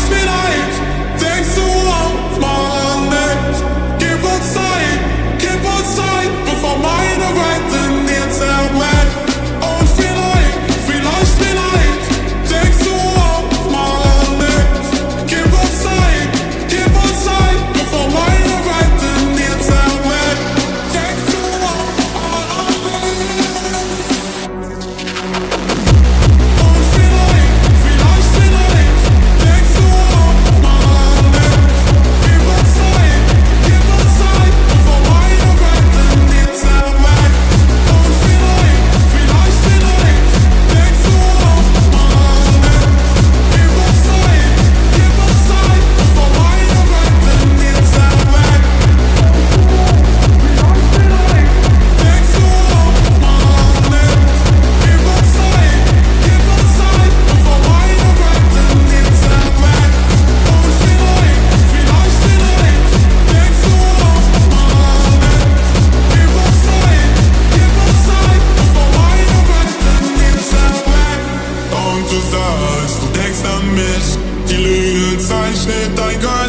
vielleicht, denkst du auch mal an mich. Gib uns Zeit, bevor meine Welt in dir zerbricht. Und vielleicht, denkst du auch mal an mich. Gib uns Zeit, bevor meine Welt in dir zerbricht. Denkst du auch mal an mich. Und vielleicht, denkst du auch mal an mich. Gib uns Zeit, bevor meine Welt in dir zerbricht. Und vielleicht, denkst du auch mal an mich. Gib uns Zeit, bevor meine Welt in dir zerbricht. Denkst du auch mal an mich. Gib uns Zeit, bevor meine Welt in dir zerbricht. Und vielleicht, denkst du auch mal an mich. Gib uns Zeit, bevor meine Welt in dir zerbricht. Und du sagst, du denkst an mich. Die Lüge zeichnet dein Geist.